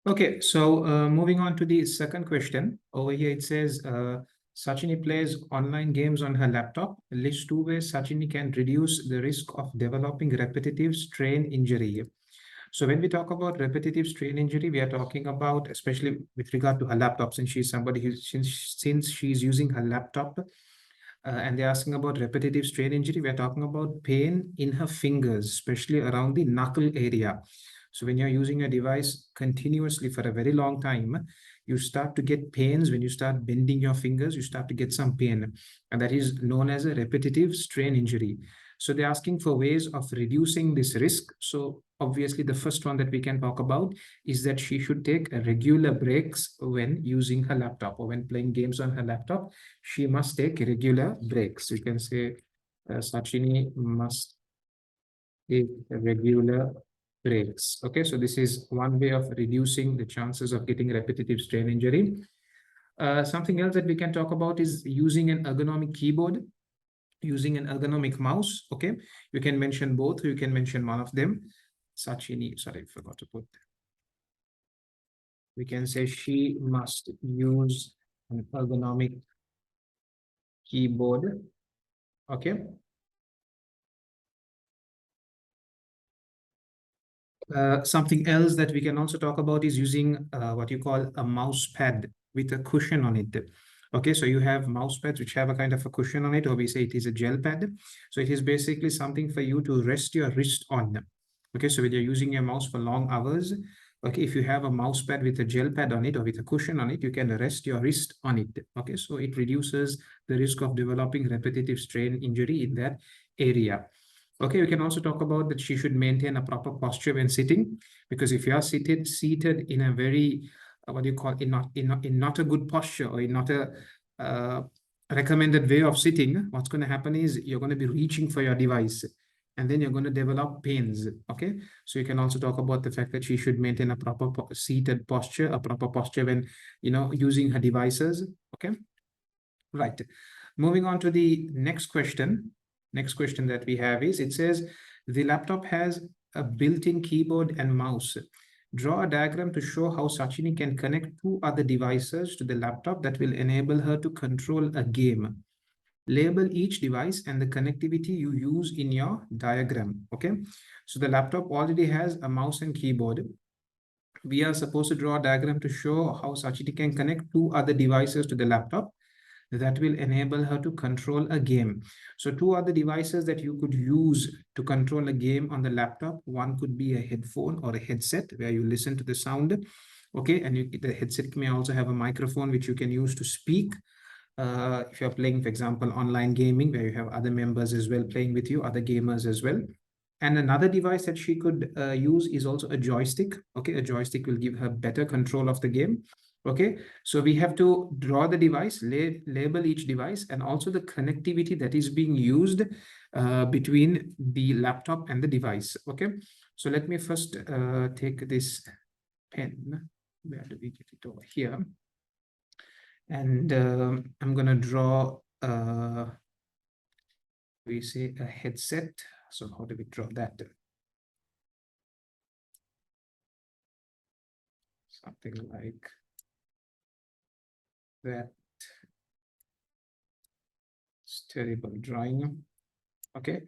Okay, so moving on to the second question. Over here it says, Sachini plays online games on her laptop. List two ways Sachini can reduce the risk of developing repetitive strain injury. So when we talk about repetitive strain injury, we are talking about, especially with regard to her laptop, since she's somebody who, since she's using her laptop, and they're asking about repetitive strain injury, we're talking about pain in her fingers, especially around the knuckle area. So when you're using a device continuously for a very long time, you start to get pains. When you start bending your fingers, you start to get some pain, and that is known as a repetitive strain injury. So they're asking for ways of reducing this risk. So obviously the first one that we can talk about is that she should take regular breaks when using her laptop or when playing games on her laptop. She must take regular breaks. You can say Sachini must take regular breaks. Okay, so this is one way of reducing the chances of getting repetitive strain injury. Something else that we can talk about is using an ergonomic keyboard, using an ergonomic mouse. Okay, you can mention both, you can mention one of them. Sachini, sorry, I forgot to put. We can say she must use an ergonomic keyboard. Okay. Something else that we can also talk about is using what you call a mouse pad with a cushion on it. Okay, so you have mouse pads which have a kind of a cushion on it, or we say it is a gel pad. So it is basically something for you to rest your wrist on. Okay, so when you're using your mouse for long hours, okay, if you have a mouse pad with a gel pad on it or with a cushion on it, you can rest your wrist on it. Okay, so it reduces the risk of developing repetitive strain injury in that area. Okay, we can also talk about that she should maintain a proper posture when sitting, because if you are seated in a very what do you call, in not a good posture, or in not a recommended way of sitting, what's going to happen is you're going to be reaching for your device, and then you're going to develop pains. Okay, so you can also talk about the fact that she should maintain a proper seated posture, a proper posture when using her devices. Okay, right. Moving on to the next question. Next question that we have is, it says, the laptop has a built-in keyboard and mouse. Draw a diagram to show how Sachini can connect two other devices to the laptop that will enable her to control a game. Label each device and the connectivity you use in your diagram. Okay, so the laptop already has a mouse and keyboard. We are supposed to draw a diagram to show how Sachini can connect two other devices to the laptop that will enable her to control a game. So two other devices that you could use to control a game on the laptop. One could be a headphone or a headset where you listen to the sound. Okay, and the headset may also have a microphone which you can use to speak. If you're playing, for example, online gaming, where you have other members as well playing with you, other gamers as well. And another device that she could use is also a joystick. Okay, a joystick will give her better control of the game. Okay, so we have to draw the device, label each device, and also the connectivity that is being used between the laptop and the device. Okay, so let me first take this pen. Where do we get it? Over here. And I'm going to draw, we say a headset. So how do we draw that? Something like that. It's terrible drawing. Okay,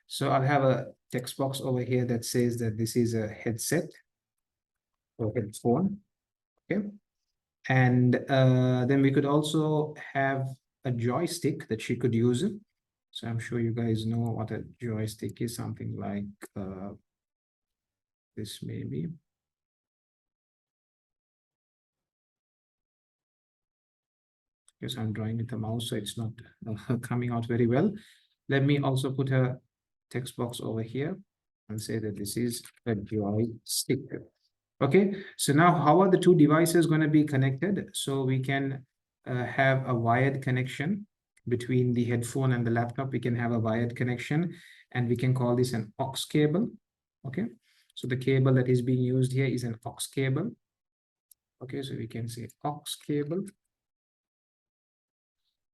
so I'll have a text box over here that says that this is a headset or headphone. Okay, and then we could also have a joystick that she could use. So I'm sure you guys know what a joystick is, something like this maybe. Because I'm drawing with the mouse, so it's not coming out very well. Let me also put a text box over here and say that this is a joystick. Okay, so now how are the two devices going to be connected? So we can have a wired connection between the headphone and the laptop. We can have a wired connection, and we can call this an aux cable. Okay, so the cable that is being used here is an aux cable. Okay, so we can say aux cable.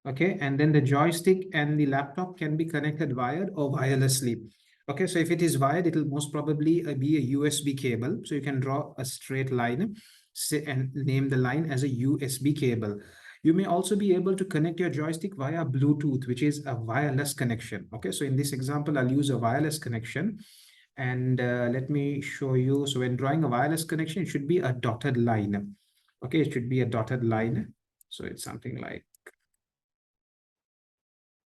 Okay, and then the joystick and the laptop can be connected wired or wirelessly. Okay, so if it is wired, it will most probably be a USB cable. So you can draw a straight line. and name the line as a USB cable. You may also be able to connect your joystick via Bluetooth, which is a wireless connection. Okay, so in this example, I'll use a wireless connection. And let me show you. So when drawing a wireless connection, it should be a dotted line. Okay, it should be a dotted line. So it's something like,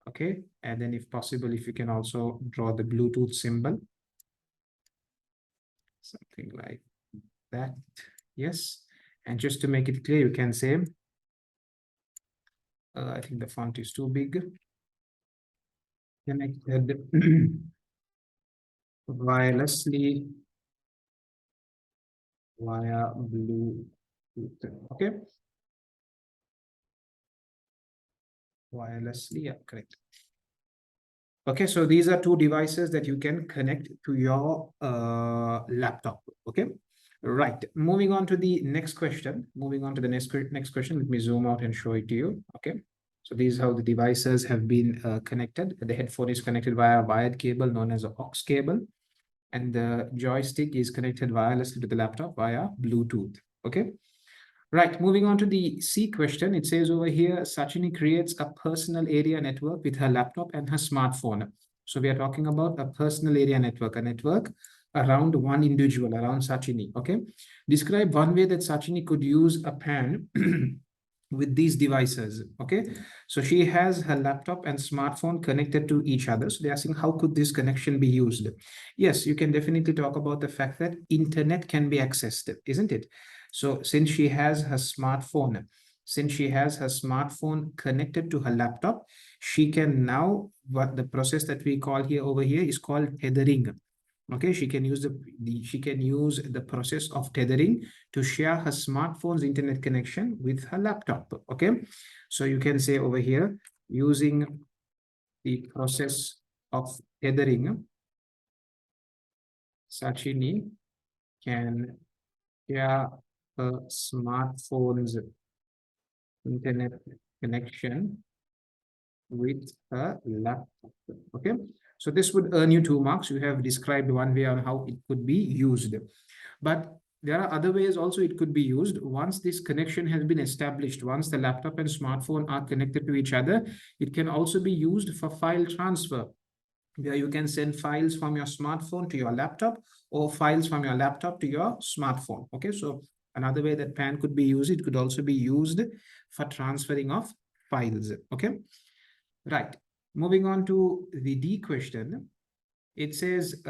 okay. And then if possible, if you can also draw the Bluetooth symbol, something like that. Yes. And just to make it clear, you can say, I think the font is too big. Connected wirelessly via Bluetooth. Okay. Wirelessly, yeah, correct. Okay, so these are two devices that you can connect to your laptop. Okay, right. Moving on to the next question. Moving on to the next question. Let me zoom out and show it to you. Okay, so these are how the devices have been connected. The headphone is connected via a wired cable known as an aux cable, and the joystick is connected wirelessly to the laptop via Bluetooth. Okay. Right, moving on to the C question. It says over here, Sachini creates a personal area network with her laptop and her smartphone. So we are talking about a personal area network, a network around one individual, around Sachini. Okay. Describe one way that Sachini could use a pen with these devices. Okay. So she has her laptop and smartphone connected to each other. So they're asking, how could this connection be used? Yes, you can definitely talk about the fact that internet can be accessed, isn't it? So since she has her smartphone, connected to her laptop, she can now, what the process that we call here over here is called tethering. Okay, she can use the process of tethering to share her smartphone's internet connection with her laptop. Okay, so you can say over here, using the process of tethering, Sachini can share her smartphone's internet connection with a laptop. Okay, so this would earn you 2 marks. You have described one way on how it could be used, but there are other ways also it could be used. Once this connection has been established, once the laptop and smartphone are connected to each other, it can also be used for file transfer, where you can send files from your smartphone to your laptop or files from your laptop to your smartphone. Okay, so another way that PAN could be used, it could also be used for transferring of files. Okay, right. Moving on to the D question. It says,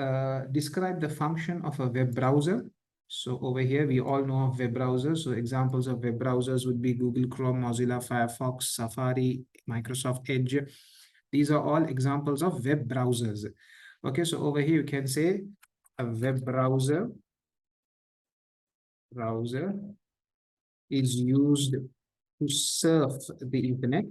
describe the function of a web browser. So over here, we all know of web browsers. So examples of web browsers would be Google Chrome, Mozilla Firefox, Safari, Microsoft Edge. These are all examples of web browsers. Okay, so over here, you can say a web browser is used to surf the internet.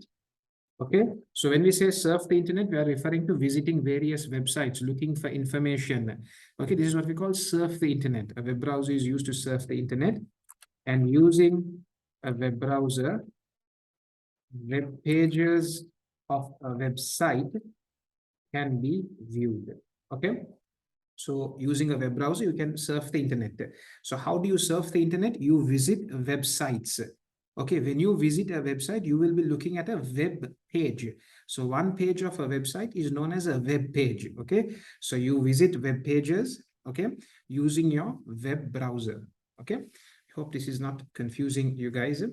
Okay, so when we say surf the internet, we are referring to visiting various websites, looking for information. Okay, this is what we call surf the internet. A web browser is used to surf the internet, and using a web browser, web pages of a website can be viewed. Okay, so using a web browser, you can surf the internet. So how do you surf the internet? You visit websites. Okay, when you visit a website, you will be looking at a web page. So one page of a website is known as a web page. Okay, so you visit web pages, okay, using your web browser. Okay, I hope this is not confusing you guys.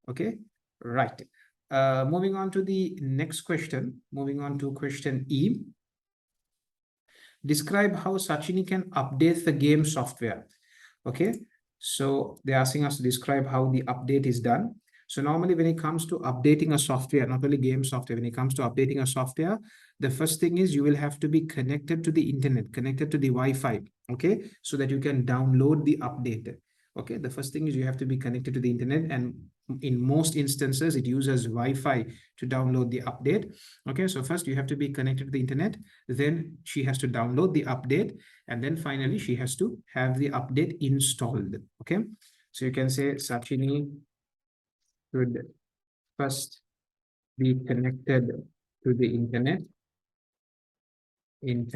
Okay, right. Moving on to the next question. Moving on to question E. Describe how Sachini can update the game software. Okay, so they're asking us to describe how the update is done. So normally when it comes to updating a software, not only game software, when it comes to updating a software, the first thing is you will have to be connected to the internet, connected to the Wi-Fi, okay, so that you can download the update. Okay, the first thing is you have to be connected to the internet, and in most instances, it uses Wi-Fi to download the update. Okay, so first you have to be connected to the internet, then she has to download the update, and then finally she has to have the update installed. Okay, so you can say Sachini should first be connected to the internet in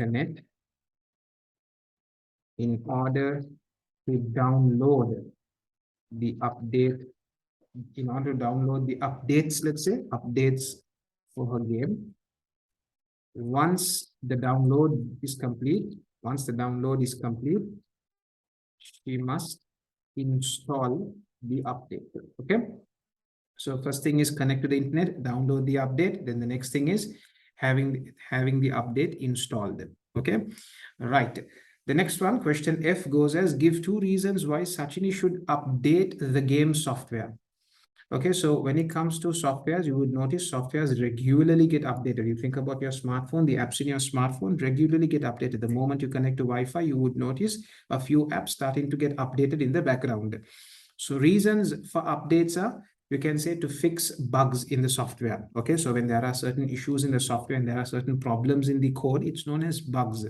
order to download the update, in order to download the updates, let's say updates for her game. Once the download is complete, she must install the update. Okay. So first thing is connect to the internet, download the update. Then the next thing is having the update installed. Okay. Right. The next one, question F goes as, give 2 reasons why Sachini should update the game software. Okay, so when it comes to softwares, you would notice softwares regularly get updated. You think about your smartphone, the apps in your smartphone regularly get updated. The moment you connect to Wi-Fi, you would notice a few apps starting to get updated in the background. So reasons for updates are, you can say, to fix bugs in the software. Okay, so when there are certain issues in the software and there are certain problems in the code, it's known as bugs.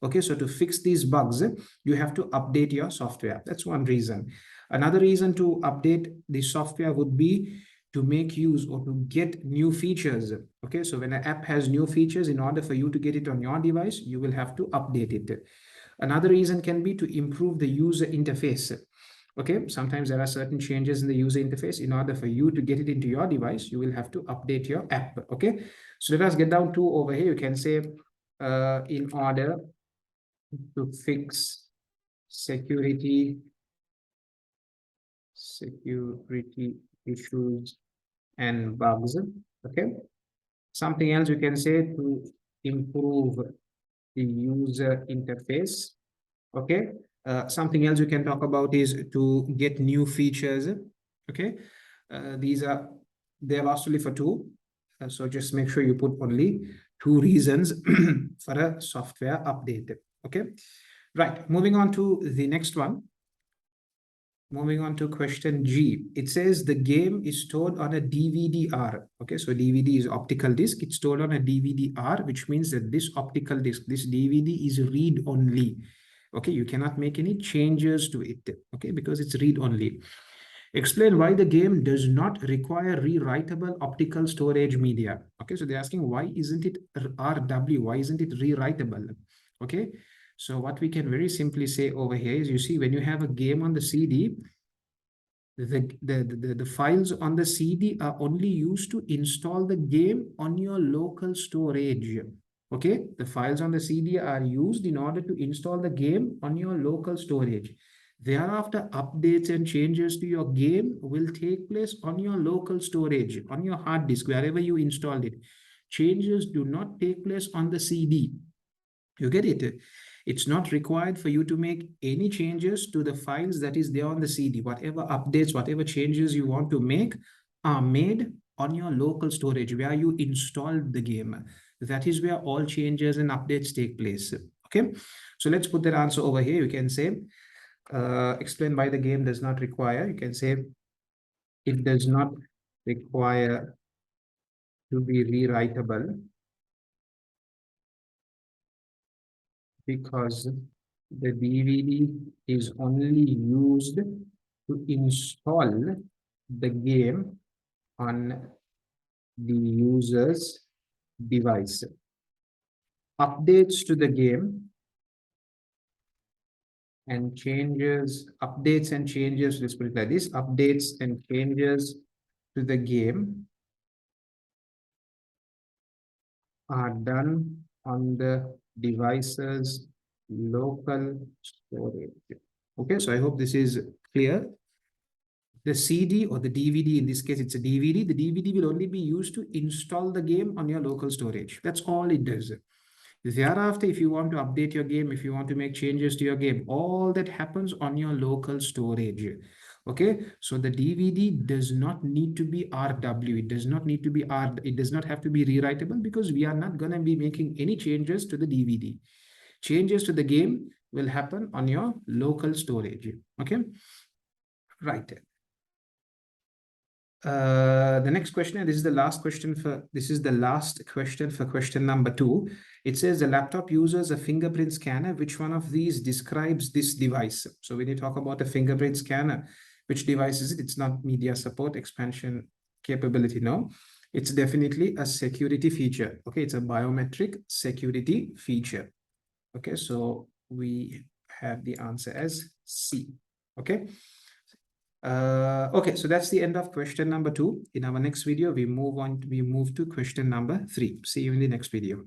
Okay, so to fix these bugs, you have to update your software. That's one reason. Another reason to update the software would be to make use or to get new features. Okay, so when an app has new features, in order for you to get it on your device, you will have to update it. Another reason can be to improve the user interface. Okay, sometimes there are certain changes in the user interface. In order for you to get it into your device, you will have to update your app. Okay, so let us get down to over here. You can say in order to fix security issues and bugs. Okay, something else you can say, to improve the user interface. Okay, something else you can talk about is to get new features. Okay, these are, they have asked only for 2, so just make sure you put only 2 reasons for a software update. Okay, right, moving on to the next one. Moving on to question G, it says the game is stored on a DVD-R. Okay, so DVD is optical disc. It's stored on a DVD-R, which means that this optical disc, this DVD, is read-only. Okay, you cannot make any changes to it. Okay, because it's read-only. Explain why the game does not require rewritable optical storage media. Okay, so they're asking, why isn't it RW? Why isn't it rewritable? Okay, so what we can very simply say over here is, you see, when you have a game on the CD, the files on the CD are only used to install the game on your local storage. Okay, the files on the CD are used in order to install the game on your local storage. Thereafter, updates and changes to your game will take place on your local storage, on your hard disk, wherever you installed it. Changes do not take place on the CD. You get it? It's not required for you to make any changes to the files that is there on the CD. Whatever updates, whatever changes you want to make are made on your local storage where you installed the game. That is where all changes and updates take place. Okay, so let's put that answer over here. You can say, explain why the game does not require. You can say it does not require to be rewritable because the DVD is only used to install the game on the user's device. Updates to the game and changes, updates and changes, let's put it like this, updates and changes to the game are done on the device's local storage. Okay, so I hope this is clear. The CD or the DVD, in this case, it's a DVD. The DVD will only be used to install the game on your local storage. That's all it does. Thereafter, if you want to update your game, if you want to make changes to your game, all that happens on your local storage. Okay, so the DVD does not need to be RW. It does not need to be it does not have to be rewritable because we are not going to be making any changes to the DVD. Changes to the game will happen on your local storage. Okay, right. The next question, and this is the last question for question number 2. It says the laptop uses a fingerprint scanner. Which one of these describes this device? So when you talk about a fingerprint scanner, which device is it? It's not media support, expansion capability. No, it's definitely a security feature. Okay, it's a biometric security feature. Okay, so we have the answer as C. Okay. Okay, so that's the end of question number 2. In our next video, we move to question number 3. See you in the next video.